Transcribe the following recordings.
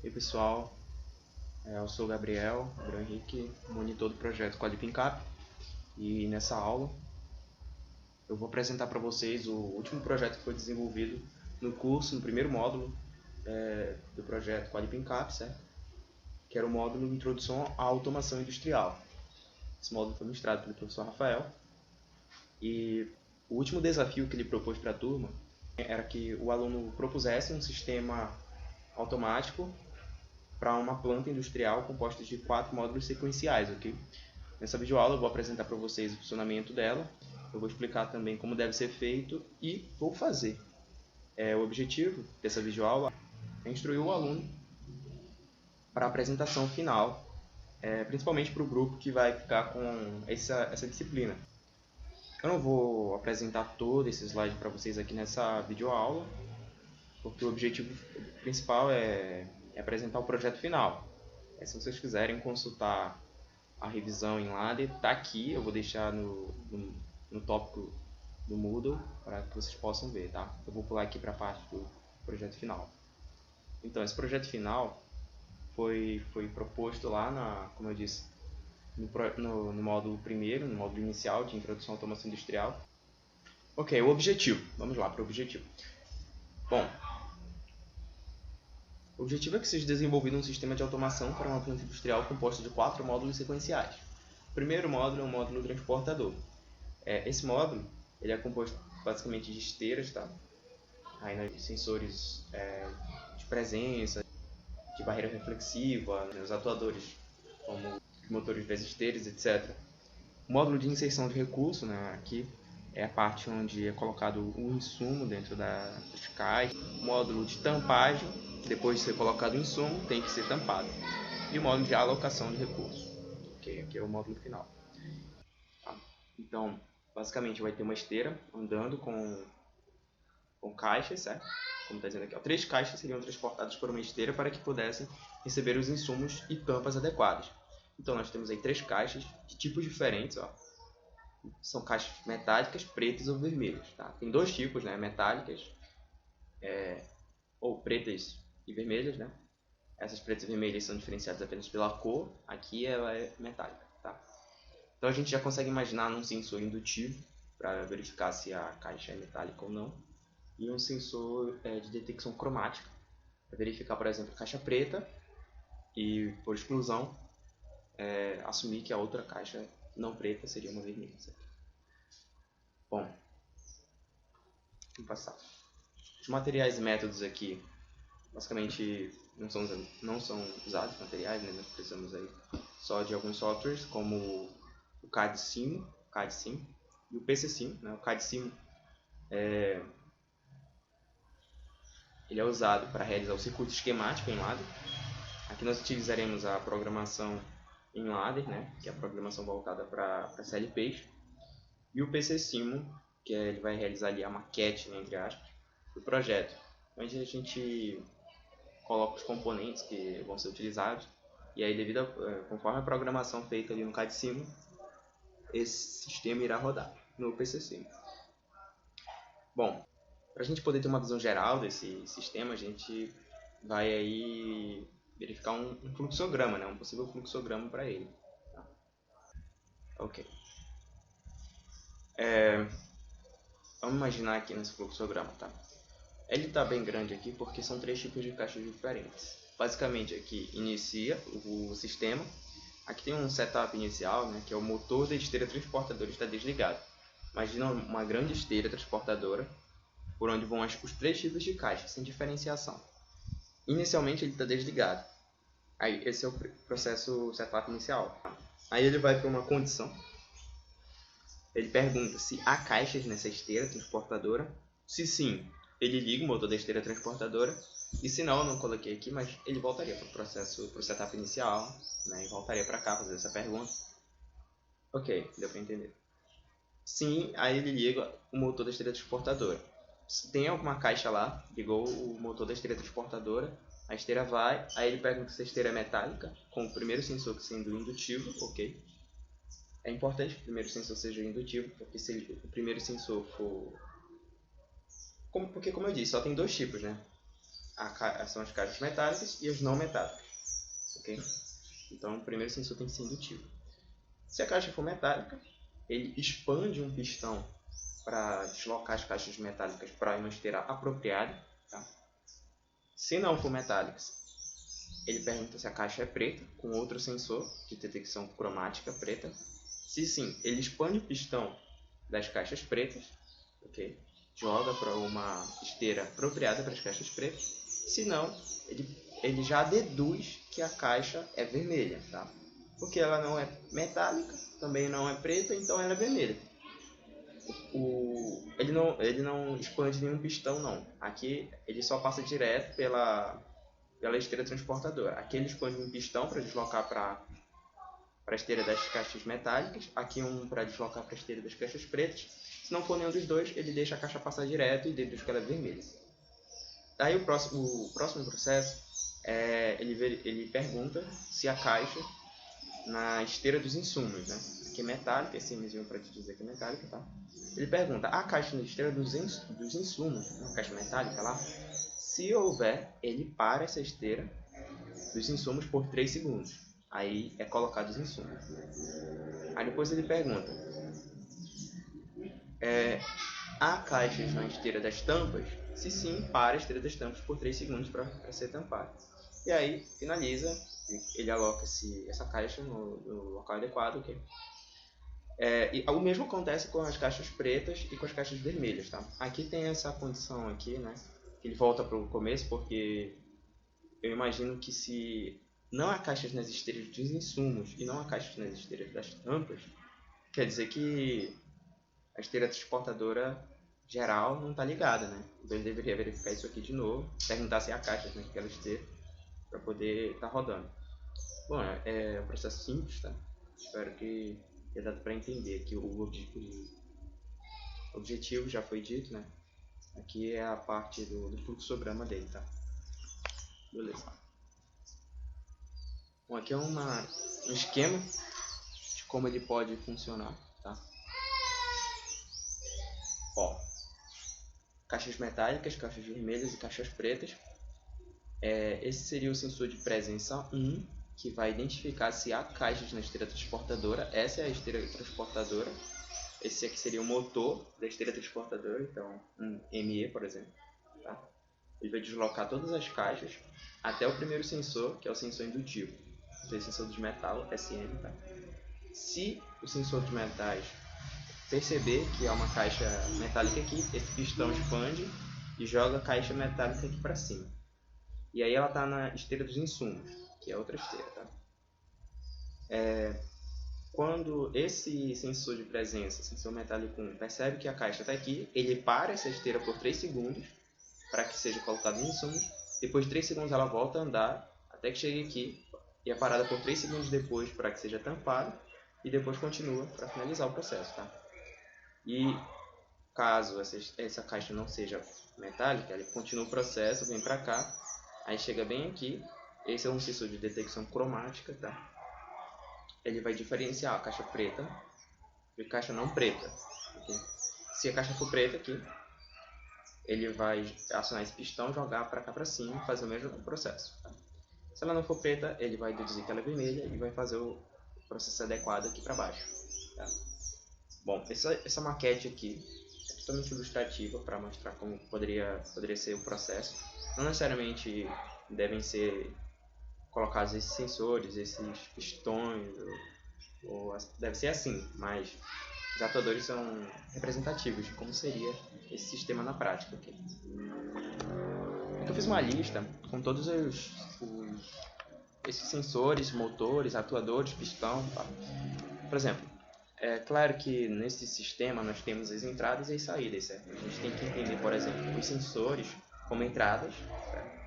E pessoal, eu sou o Gabriel Henrique, monitor do projeto QuadPincap, e nessa aula eu vou apresentar para vocês o último projeto que foi desenvolvido no curso, no primeiro módulo do projeto QuadPincap, certo? Que era o módulo Introdução à Automação Industrial. Esse módulo foi ministrado pelo professor Rafael, e o último desafio que ele propôs para a turma era que o aluno propusesse um sistema automático para uma planta industrial composta de 4 módulos sequenciais, ok? Nessa videoaula eu vou apresentar para vocês o funcionamento dela, eu vou explicar também como deve ser feito e vou fazer. O objetivo dessa videoaula é instruir o aluno para a apresentação final, principalmente para o grupo que vai ficar com essa disciplina. Eu não vou apresentar todo esse slide para vocês aqui nessa videoaula, porque o objetivo principal é apresentar o projeto final. Se vocês quiserem consultar a revisão em Ladder, está aqui, eu vou deixar no tópico do Moodle para que vocês possam ver, tá? Eu vou pular aqui para a parte do projeto final. Então, esse projeto final foi proposto lá, como eu disse, no módulo primeiro, no módulo inicial de Introdução à Automação Industrial. Ok, o objetivo. Vamos lá para o objetivo. Bom, o objetivo é que seja desenvolvido um sistema de automação para uma planta industrial composto de 4 módulos sequenciais. O primeiro módulo é um módulo transportador. Esse módulo ele é composto basicamente de esteiras, tá? Aí, sensores de presença, de barreira reflexiva, os atuadores como motores das esteiras, etc. O módulo de inserção de recurso, né, aqui é a parte onde é colocado o insumo dentro das caixas. O módulo de tampagem, depois de ser colocado o insumo, tem que ser tampado. E o módulo de alocação de recursos, que aqui é o módulo final. Tá? Então, basicamente vai ter uma esteira andando com caixas, certo? Como está dizendo aqui, 3 caixas seriam transportadas por uma esteira para que pudessem receber os insumos e tampas adequadas. Então nós temos aí 3 caixas de tipos diferentes, ó. São caixas metálicas, pretas ou vermelhas, tá? Tem 2 tipos, né? Metálicas ou pretas e vermelhas, né? Essas pretas e vermelhas são diferenciadas apenas pela cor, aqui ela é metálica, tá? Então a gente já consegue imaginar um sensor indutivo para verificar se a caixa é metálica ou não, e um sensor de detecção cromática para verificar, por exemplo, a caixa preta e, por exclusão, assumir que a outra caixa não preta seria uma vermelha. Certo? Bom, vamos passar. Os materiais e métodos aqui, basicamente, não são usados materiais, né? Nós precisamos aí só de alguns softwares, como o CAD-Sim e o PC-Sim. Né? O CAD-Sim ele é usado para realizar o circuito esquemático em ladder. Aqui nós utilizaremos a programação em ladder, né, que é a programação voltada para CLPs, e o PC-Simo, que ele vai realizar ali a maquete, né, entre aspas, do projeto, onde a gente coloca os componentes que vão ser utilizados, e aí conforme a programação feita ali no CAD-Simo, esse sistema irá rodar no PC-Simo. Bom, para a gente poder ter uma visão geral desse sistema, a gente vai aí verificar um fluxograma, né? Um possível fluxograma para ele. Tá? Ok. Vamos imaginar aqui nesse fluxograma, tá? Ele está bem grande aqui porque são 3 tipos de caixas diferentes. Basicamente aqui inicia o sistema. Aqui tem um setup inicial, né? Que é o motor da esteira transportadora está desligado. Imagina uma grande esteira transportadora por onde vão os 3 tipos de caixas, sem diferenciação. Inicialmente ele está desligado. Aí esse é o processo setup inicial. Aí ele vai para uma condição. Ele pergunta se há caixas nessa esteira transportadora. Se sim, ele liga o motor da esteira transportadora. E se não, eu não coloquei aqui, mas ele voltaria para o processo, para o setup inicial, né? E voltaria para cá fazer essa pergunta. Ok, deu para entender. Sim, aí ele liga o motor da esteira transportadora. Se tem alguma caixa lá, ligou o motor da esteira transportadora, a esteira vai, aí ele pergunta se a esteira é metálica, com o primeiro sensor sendo indutivo, ok? É importante que o primeiro sensor seja indutivo, porque se o primeiro sensor for... Porque, como eu disse, só tem 2 tipos, né? são as caixas metálicas e as não metálicas. Ok? Então o primeiro sensor tem que ser indutivo. Se a caixa for metálica, ele expande um pistão para deslocar as caixas metálicas para uma esteira apropriada. Tá? Se não for metálicas, ele pergunta se a caixa é preta, com outro sensor de detecção cromática preta. Se sim, ele expande o pistão das caixas pretas, ok? Joga para uma esteira apropriada para as caixas pretas. Se não, ele já deduz que a caixa é vermelha, tá? Porque ela não é metálica, também não é preta, então ela é vermelha. Ele não expande nenhum pistão, não. Aqui ele só passa direto pela esteira transportadora. Aqui ele expande um pistão para deslocar para a esteira das caixas metálicas, aqui um para deslocar para a esteira das caixas pretas. Se não for nenhum dos dois, ele deixa a caixa passar direto e deduz que ela é vermelha. Aí o próximo processo, ele pergunta se a caixa na esteira dos insumos, né? Aqui é metálica, esse mesinho para te dizer que é metálica, tá? Ele pergunta, a caixa na esteira dos insumos, uma caixa metálica lá, se houver, ele para essa esteira dos insumos por 3 segundos. Aí é colocado os insumos. Aí depois ele pergunta, há caixas na esteira das tampas? Se sim, para a esteira das tampas por 3 segundos para ser tampada. E aí finaliza, ele aloca essa caixa no local adequado. Okay? E o mesmo acontece com as caixas pretas e com as caixas vermelhas. Tá? Aqui tem essa condição aqui, né? Ele volta para o começo porque eu imagino que se não há caixas nas esteiras dos insumos e não há caixas nas esteiras das tampas, quer dizer que a esteira transportadora geral não está ligada, né? Então ele deveria verificar isso aqui de novo, perguntar se há caixas naquela esteira para poder estar rodando. Bom, é um processo simples, tá? Espero que tenha dado para entender que o objetivo já foi dito, né? Aqui é a parte do fluxograma dele, tá? Beleza. Bom, aqui é um esquema de como ele pode funcionar, tá? Ó, caixas metálicas, caixas vermelhas e caixas pretas. Esse seria o sensor de presença 1, que vai identificar se há caixas na esteira transportadora. Essa é a esteira transportadora. Esse aqui seria o motor da esteira transportadora, então um ME, por exemplo. Tá? Ele vai deslocar todas as caixas até o primeiro sensor, que é o sensor indutivo. Então, esse sensor de metal, SM. Tá? Se o sensor de metais perceber que há uma caixa metálica aqui, esse pistão expande e joga a caixa metálica aqui para cima. E aí ela está na esteira dos insumos, que é outra esteira. Tá? Quando esse sensor de presença, sensor metálico 1, percebe que a caixa está aqui, ele para essa esteira por 3 segundos para que seja colocado em insumos. Depois de 3 segundos ela volta a andar até que chegue aqui e é parada por 3 segundos depois para que seja tampada e depois continua para finalizar o processo. Tá? E caso essa caixa não seja metálica, ele continua o processo, vem para cá, aí chega bem aqui. Esse é um sensor de detecção cromática, tá? Ele vai diferenciar a caixa preta de caixa não preta. Okay? Se a caixa for preta aqui, ele vai acionar esse pistão, jogar para cá para cima e fazer o mesmo processo. Tá? Se ela não for preta, ele vai deduzir que ela é vermelha e vai fazer o processo adequado aqui para baixo. Tá? Bom, essa maquete aqui é totalmente ilustrativa para mostrar como poderia ser o processo. Não necessariamente devem ser colocados esses sensores, esses pistões, ou deve ser assim, mas os atuadores são representativos de como seria esse sistema na prática. Okay? Aqui eu fiz uma lista com todos esses sensores, motores, atuadores, pistão. Tá? Por exemplo, é claro que nesse sistema nós temos as entradas e as saídas, certo? A gente tem que entender, por exemplo, os sensores como entradas. Certo?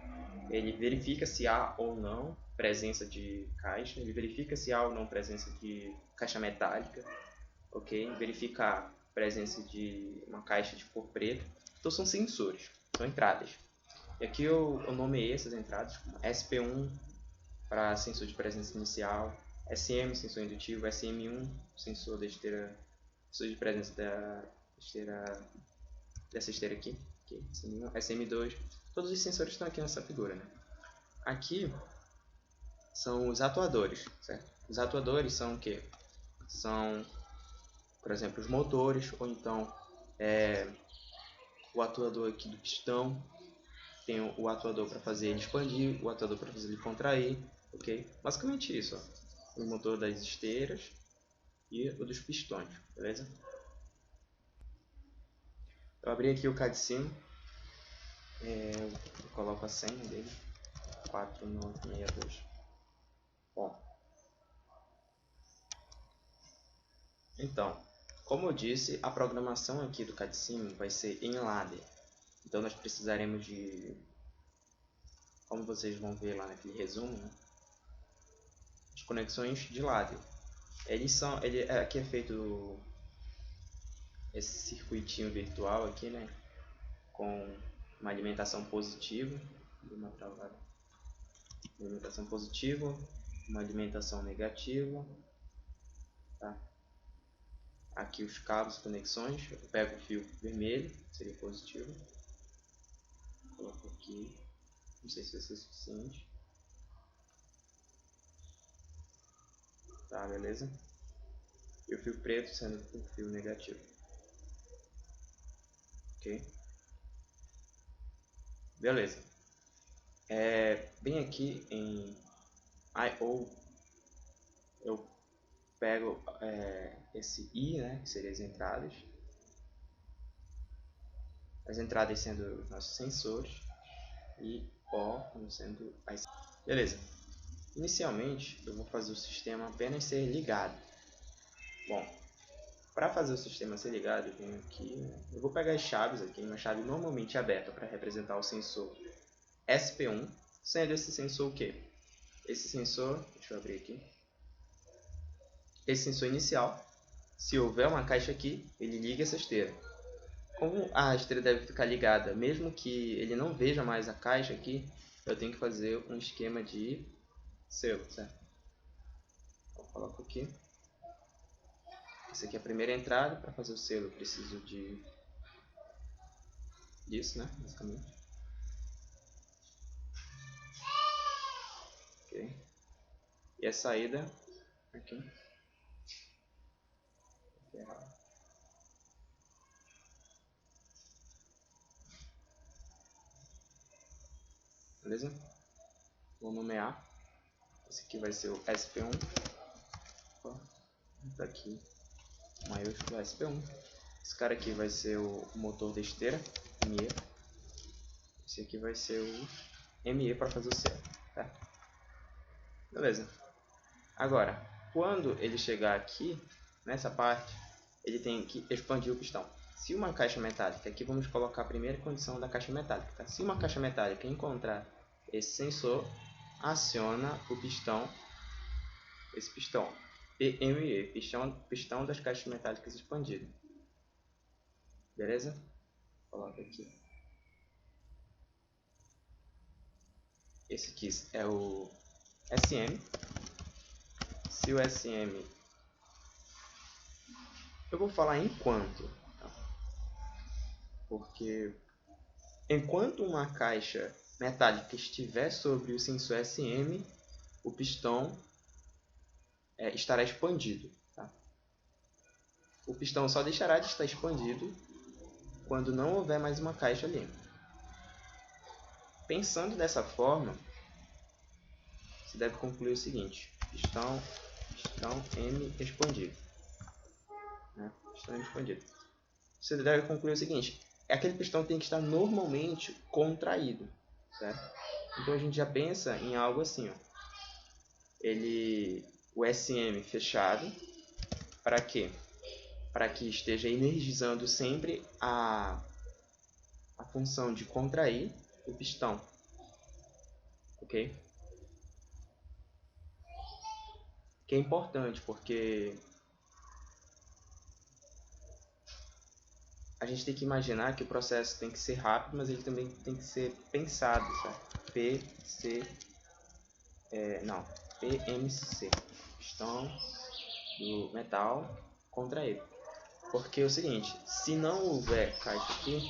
Ele verifica se há ou não presença de caixa, ele verifica se há ou não presença de caixa metálica, ok? Verifica a presença de uma caixa de cor preta. Então são sensores, são entradas. E aqui eu nomeei essas entradas como SP1 para sensor de presença inicial, SM, sensor indutivo, SM1, sensor de presença dessa esteira aqui, Okay? SM1, SM2, todos os sensores estão aqui nessa figura, né? Aqui são os atuadores, certo? Os atuadores são o quê? São, por exemplo, os motores, ou então o atuador aqui do pistão, tem o atuador para fazer ele expandir, o atuador para fazer ele contrair, ok? Basicamente isso, ó. O motor das esteiras e o dos pistões, beleza? Eu abri aqui o CAD Sim, eu coloco a senha dele, 4962. Bom, então, como eu disse, a programação aqui do CAD Sim vai ser em ladder. Então nós precisaremos de, como vocês vão ver lá naquele resumo, né, de conexões de ladder. Aqui é feito esse circuitinho virtual aqui, né, com uma alimentação positiva, uma alimentação negativa, tá? Aqui os cabos, conexões, eu pego o fio vermelho, seria positivo, coloco aqui, não sei se vai ser suficiente, tá, beleza? E o fio preto sendo o fio negativo, ok? Beleza. Bem aqui em I/O, eu pego esse I, né, que seriam as entradas sendo os nossos sensores, e O como sendo as... Beleza. Inicialmente, eu vou fazer o sistema apenas ser ligado. Bom, para fazer o sistema ser ligado, eu venho aqui, eu vou pegar as chaves aqui, uma chave normalmente aberta para representar o sensor SP1, sendo esse sensor o quê? Esse sensor, deixa eu abrir aqui, esse sensor inicial, se houver uma caixa aqui, ele liga essa esteira. Como a esteira deve ficar ligada, mesmo que ele não veja mais a caixa aqui, eu tenho que fazer um esquema de selo, certo? Eu coloco aqui. Essa aqui é a primeira entrada. Para fazer o selo eu preciso disso, né? Basicamente. Ok. E a saída aqui. Beleza? Vou nomear. Esse aqui vai ser o SP1. Tá aqui, maiúsculo SP1. Esse cara aqui vai ser o motor da esteira, ME. Esse aqui vai ser o ME para fazer o selo, tá? Beleza. Agora, quando ele chegar aqui, nessa parte, ele tem que expandir o pistão. Se uma caixa metálica, aqui vamos colocar a primeira condição da caixa metálica, tá? Se uma caixa metálica encontrar esse sensor, aciona o pistão, esse pistão, PME, pistão das caixas metálicas expandido. Beleza? Coloca aqui. Esse aqui é o SM. Se o SM... Eu vou falar enquanto, tá? Porque enquanto uma caixa metálica estiver sobre o sensor SM, o pistão estará expandido. Tá? O pistão só deixará de estar expandido quando não houver mais uma caixa ali. Pensando dessa forma, você deve concluir o seguinte: pistão M expandido. Né? Pistão M expandido. Você deve concluir o seguinte: aquele pistão tem que estar normalmente contraído. Certo? Então a gente já pensa em algo assim, ó. O SM fechado, para quê? Para que esteja energizando sempre a função de contrair o pistão, ok? Que é importante porque a gente tem que imaginar que o processo tem que ser rápido, mas ele também tem que ser pensado, certo? PMC, pistão do metal contraído. Porque é o seguinte, se não houver caixa aqui,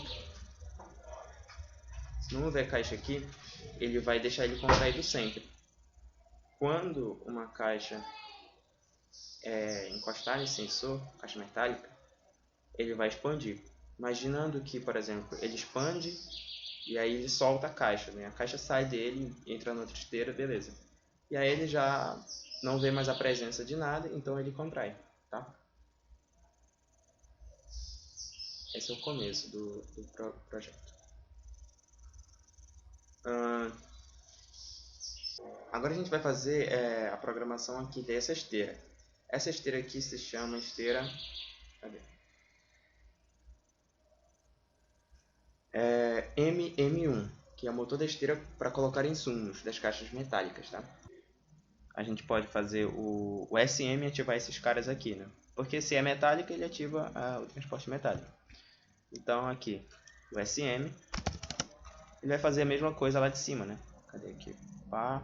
no mover caixa aqui, ele vai deixar ele contraído sempre. Quando uma caixa encostar nesse sensor, caixa metálica, ele vai expandir. Imaginando que, por exemplo, ele expande e aí ele solta a caixa, né? A caixa sai dele, entra na outra esteira, beleza. E aí ele já não vê mais a presença de nada, então ele contrai, tá? Esse é o começo do projeto. Agora a gente vai fazer a programação aqui dessa esteira. Essa esteira aqui se chama esteira... Cadê? MM1, que é o motor da esteira para colocar insumos das caixas metálicas, tá? A gente pode fazer o SM ativar esses caras aqui, né? Porque se é metálica, ele ativa o transporte metálico. Então aqui, o SM, ele vai fazer a mesma coisa lá de cima, né? Cadê aqui? Pá.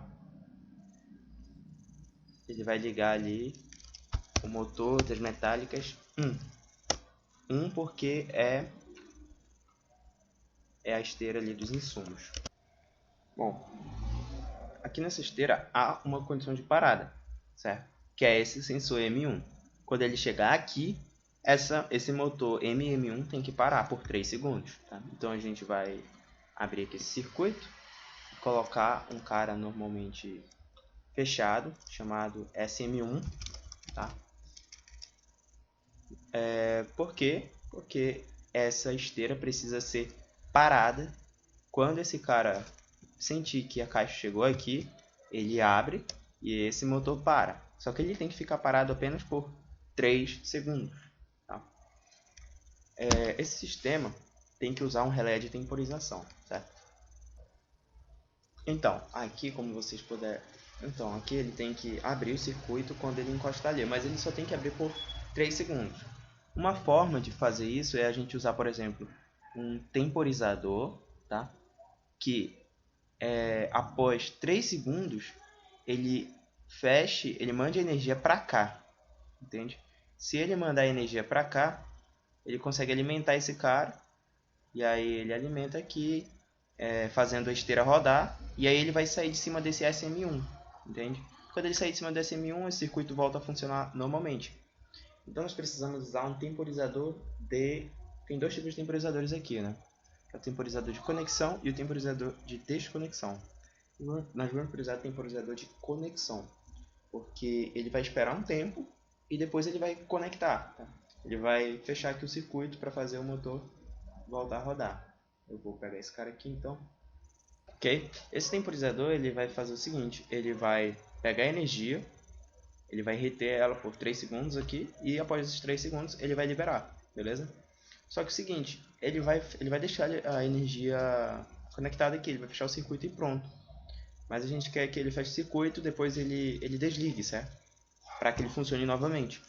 Ele vai ligar ali o motor das metálicas 1 porque é a esteira ali dos insumos. Bom, aqui nessa esteira há uma condição de parada, certo? Que é esse sensor M1. Quando ele chegar aqui, esse motor MM1 tem que parar por 3 segundos. Tá? Então a gente vai abrir aqui esse circuito, colocar um cara normalmente fechado, chamado SM1. Tá? Por quê? Porque essa esteira precisa ser parada. Quando esse cara sentir que a caixa chegou aqui, ele abre e esse motor para. Só que ele tem que ficar parado apenas por 3 segundos. Tá? Esse sistema tem que usar um relé de temporização, certo? Então, aqui como vocês puderem... Então, aqui ele tem que abrir o circuito quando ele encostar ali, mas ele só tem que abrir por 3 segundos. Uma forma de fazer isso é a gente usar, por exemplo, um temporizador, tá? Que após 3 segundos ele feche, ele mande a energia para cá, entende? Se ele mandar a energia para cá, ele consegue alimentar esse cara e aí ele alimenta aqui, fazendo a esteira rodar, e aí ele vai sair de cima desse SM1, entende? Quando ele sair de cima do SM1, esse circuito volta a funcionar normalmente. Então nós precisamos usar um temporizador tem dois tipos de temporizadores aqui, né? É o temporizador de conexão e o temporizador de desconexão. Nós vamos precisar do temporizador de conexão, porque ele vai esperar um tempo e depois ele vai conectar. Tá? Ele vai fechar aqui o circuito para fazer o motor voltar a rodar. Eu vou pegar esse cara aqui então. Ok? Esse temporizador ele vai fazer o seguinte, ele vai pegar a energia, ele vai reter ela por 3 segundos aqui e após esses 3 segundos ele vai liberar, beleza? Só que é o seguinte, ele vai deixar a energia conectada aqui, ele vai fechar o circuito e pronto. Mas a gente quer que ele feche o circuito, depois ele desligue, certo? Para que ele funcione novamente.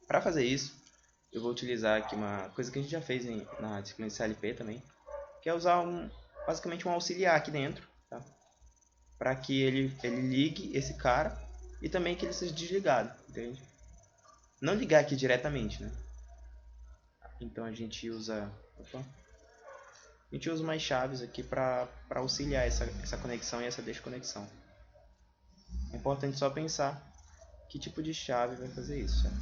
Para fazer isso, eu vou utilizar aqui uma coisa que a gente já fez na disciplina de CLP também, que é usar basicamente um auxiliar aqui dentro, tá? Para que ele ligue esse cara e também que ele seja desligado, entende? Não ligar aqui diretamente, né? Então a gente usa umas chaves aqui para auxiliar essa conexão e essa desconexão. É importante só pensar que tipo de chave vai fazer isso, certo?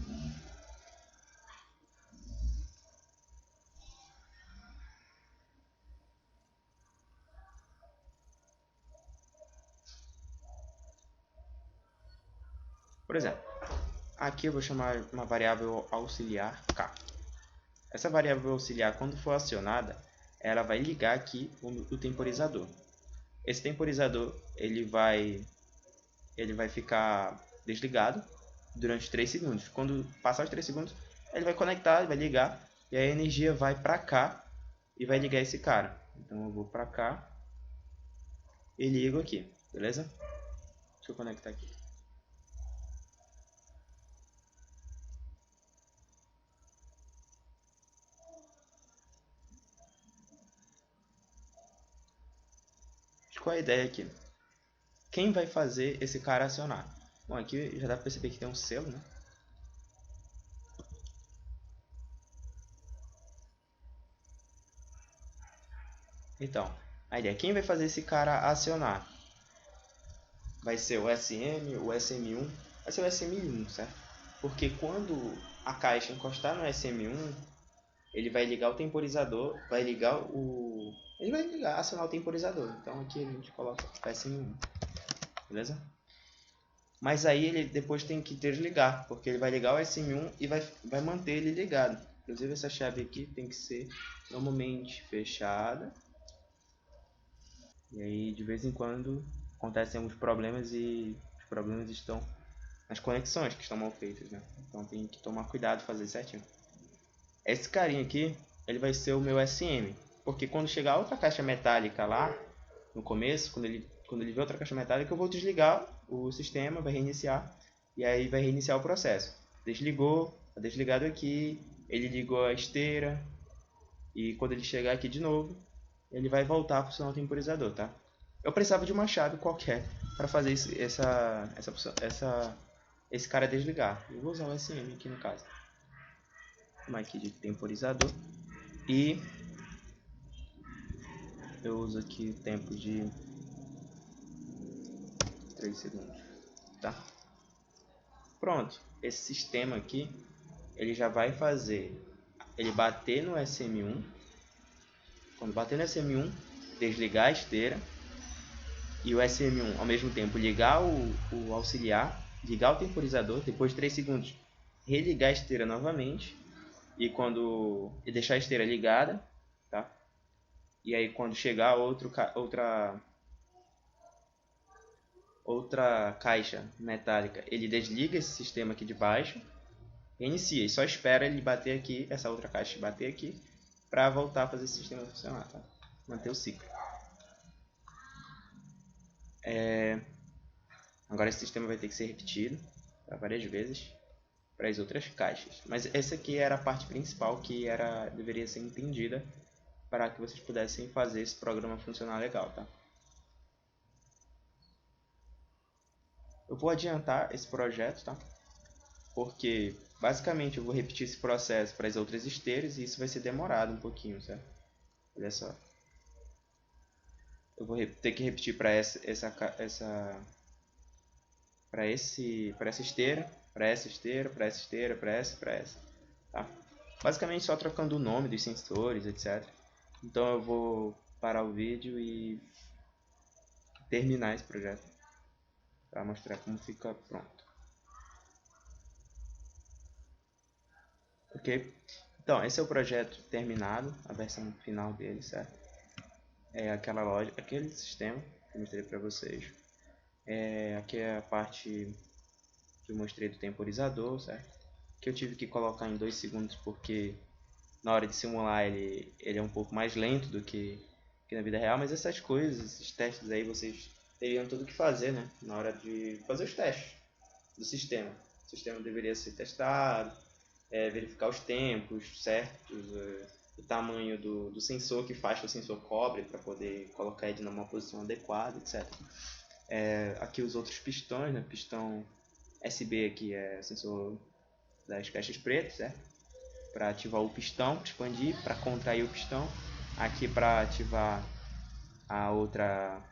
Por exemplo, aqui eu vou chamar uma variável auxiliar k. Essa variável auxiliar, quando for acionada, ela vai ligar aqui o temporizador. Esse temporizador ele vai ficar desligado durante 3 segundos. Quando passar os 3 segundos, ele vai conectar, ele vai ligar e a energia vai para cá e vai ligar esse cara. Então eu vou para cá e ligo aqui, beleza? Deixa eu conectar aqui. Qual é a ideia aqui? Quem vai fazer esse cara acionar? Bom, aqui já dá para perceber que tem um selo, né? Então, a ideia. Quem vai fazer esse cara acionar? Vai ser o SM, o SM1, vai ser o SM1, certo? Porque quando a caixa encostar no SM1, ele vai ligar o temporizador, ele vai ligar, acionar o temporizador. Então aqui a gente coloca SM1, beleza? Mas aí ele depois tem que desligar, porque ele vai ligar o SM1 e vai manter ele ligado. Inclusive essa chave aqui tem que ser normalmente fechada. E aí de vez em quando acontecem alguns problemas e os problemas estão nas conexões que estão mal feitas, né? Então tem que tomar cuidado, fazer certinho. Esse carinha aqui, ele vai ser o meu SM, porque quando chegar outra caixa metálica lá no começo, quando ele vê outra caixa metálica, eu vou desligar o sistema, vai reiniciar e aí vai reiniciar o processo. Desligou, tá desligado aqui, ele ligou a esteira e quando ele chegar aqui de novo, ele vai voltar a funcionar o temporizador, tá? Eu precisava de uma chave qualquer para fazer esse cara desligar. Eu vou usar o SM aqui no caso. Uma aqui de temporizador e eu uso aqui o tempo de 3 segundos, tá? Pronto, esse sistema aqui ele já vai fazer ele bater no SM1. Quando bater no SM1, desligar a esteira e o SM1 ao mesmo tempo ligar o auxiliar, ligar o temporizador, depois de 3 segundos religar a esteira novamente e deixar a esteira ligada, tá? E aí quando chegar outra caixa metálica, ele desliga esse sistema aqui de baixo, reinicia e só espera ele bater aqui, essa outra caixa bater aqui, para voltar a fazer esse sistema funcionar, tá? Manter o ciclo. Agora esse sistema vai ter que ser repetido várias vezes para as outras caixas. Mas essa aqui era a parte principal que deveria ser entendida para que vocês pudessem fazer esse programa funcionar legal, tá? Eu vou adiantar esse projeto, tá? Porque basicamente eu vou repetir esse processo para as outras esteiras e isso vai ser demorado um pouquinho, certo? Olha só. Eu vou ter que repetir para essa esteira, para essa esteira, para essa esteira, para essa, tá? Basicamente só trocando o nome dos sensores, etc. Então eu vou parar o vídeo e terminar esse projeto para mostrar como fica pronto. Ok? Então esse é o projeto terminado, a versão final dele, certo? É aquela loja, aquele sistema que eu mostrei para vocês. Aqui é a parte que eu mostrei do temporizador, certo? Que eu tive que colocar em 2 segundos porque na hora de simular ele é um pouco mais lento do que na vida real, mas essas coisas, esses testes aí, vocês teriam tudo que fazer, né? Na hora de fazer os testes do sistema. O sistema deveria ser testado, verificar os tempos certos, o tamanho do sensor que faz que o sensor cobre para poder colocar ele numa posição adequada, etc. Aqui os outros pistões, né? Pistão SB aqui é sensor das caixas pretas, certo? Para ativar o pistão, expandir, para contrair o pistão. Aqui para ativar a outra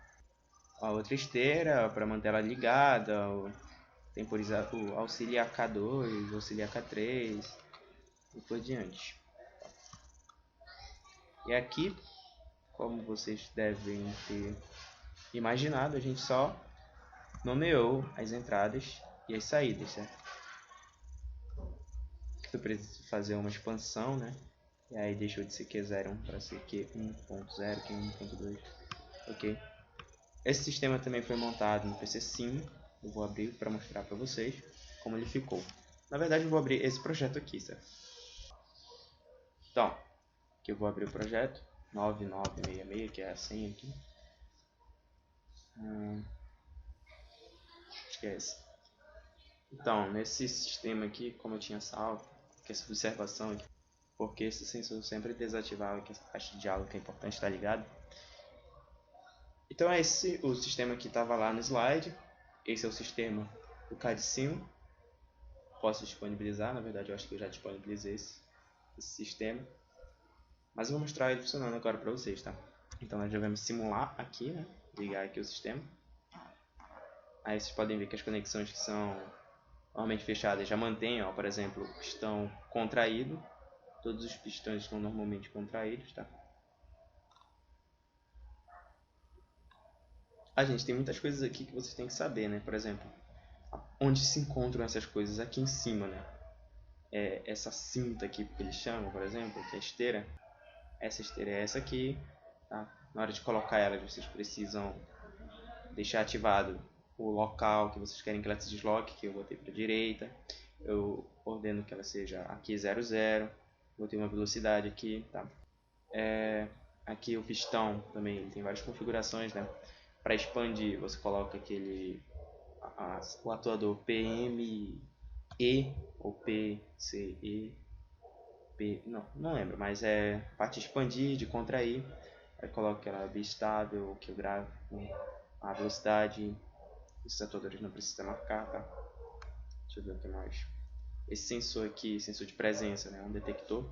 esteira, para manter ela ligada, temporizar o auxiliar K2, auxiliar K3 e por diante. E aqui, como vocês devem ter imaginado, a gente só nomeou as entradas e as saídas, certo? Aqui eu preciso fazer uma expansão, né? E aí deixou de ser Q01 para ser Q1.0, Q1.2, ok? Esse sistema também foi montado no PC Sim. Eu vou abrir para mostrar para vocês como ele ficou. Na verdade eu vou abrir esse projeto aqui, certo? Então, aqui eu vou abrir o projeto 9966, que é a senha aqui. Acho que é esse. Então, nesse sistema aqui, como eu tinha salvo, que essa observação aqui, porque esse sensor sempre desativava aqui essa caixa de diálogo que é importante estar ligado. Então esse o sistema que estava lá no slide. Esse é o sistema do CAD-Sim. Posso disponibilizar, na verdade eu acho que eu já disponibilizei esse sistema. Mas eu vou mostrar ele funcionando agora para vocês, tá? Então nós devemos simular aqui, né? Ligar aqui o sistema. Aí vocês podem ver que as conexões que são normalmente fechadas já mantêm, ó, por exemplo, o pistão contraído. Todos os pistões estão normalmente contraídos, tá? Gente, tem muitas coisas aqui que vocês têm que saber, né? Por exemplo, onde se encontram essas coisas aqui em cima, né? Essa cinta aqui que eles chamam, por exemplo, que é a esteira. Essa esteira é essa aqui, tá? Na hora de colocar ela, vocês precisam deixar ativado o local que vocês querem que ela se desloque, que eu botei para a direita. Eu ordeno que ela seja aqui 00, botei uma velocidade aqui, tá? Aqui o pistão também ele tem várias configurações, né? Para expandir, você coloca o atuador PME ou PCE, não lembro, mas é parte de expandir, de contrair. Aí coloca ela bistável, que eu gravo, a velocidade. Esses atuadores não precisa marcar, tá? Deixa eu ver o que mais. Esse sensor aqui, sensor de presença, né? Um detector.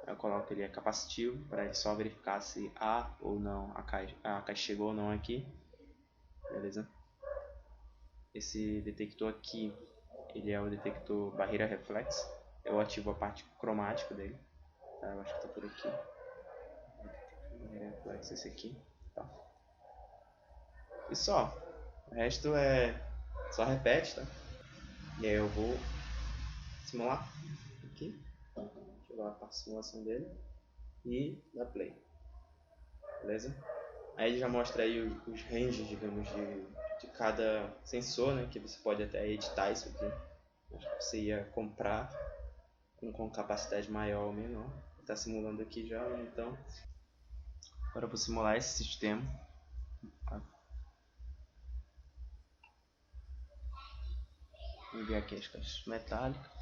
Eu coloco ele capacitivo para ele só verificar se há ou não a caixa chegou ou não aqui. Beleza? Esse detector aqui, ele é o detector barreira reflex. Eu ativo a parte cromática dele. Tá? Eu acho que está por aqui. Barreira reflex, esse aqui. Tá? E só. O resto é só repete, tá? E aí eu vou simular aqui. Deixa eu dar a simulação dele. E dar play. Beleza? Aí ele já mostra aí os ranges, digamos, de cada sensor, né? Que você pode até editar isso aqui. Acho que você ia comprar um com capacidade maior ou menor. Está simulando aqui já, né? Então, agora eu vou simular esse sistema. Tá? Vou ver aqui as caixas metálicas.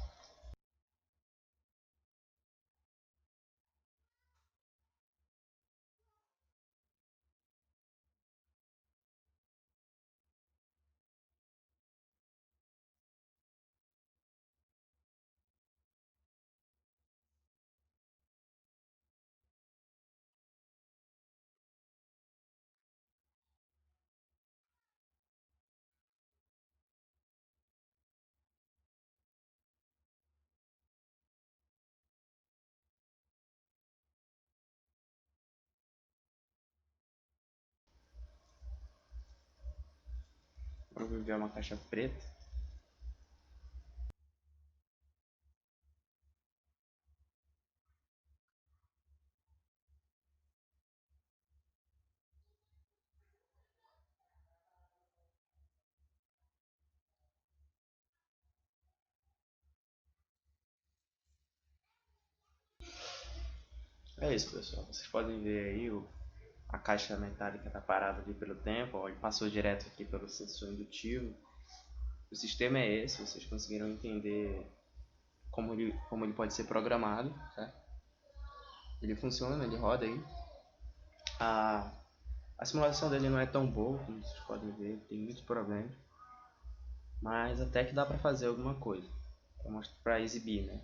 Agora eu vou enviar uma caixa preta. É isso, pessoal. Vocês podem ver aí a caixa metálica está parada ali pelo tempo. Ó, ele passou direto aqui pelo sensor indutivo. O sistema é esse. Vocês conseguiram entender como ele pode ser programado. Certo? Ele funciona, ele roda aí. A, a simulação dele não é tão boa, como vocês podem ver. Tem muitos problemas. Mas até que dá para fazer alguma coisa. Para exibir, né?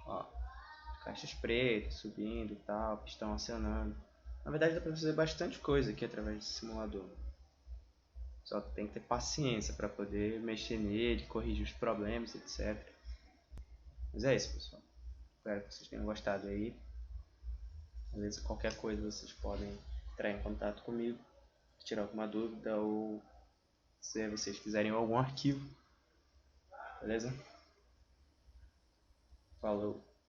Ó, caixas pretas subindo e tal, pistão acionando. Na verdade dá para fazer bastante coisa aqui através desse simulador. Só que tem que ter paciência para poder mexer nele, corrigir os problemas, etc. Mas é isso, pessoal. Espero que vocês tenham gostado aí. Beleza? Qualquer coisa vocês podem entrar em contato comigo, tirar alguma dúvida ou se vocês quiserem algum arquivo. Beleza? Falou!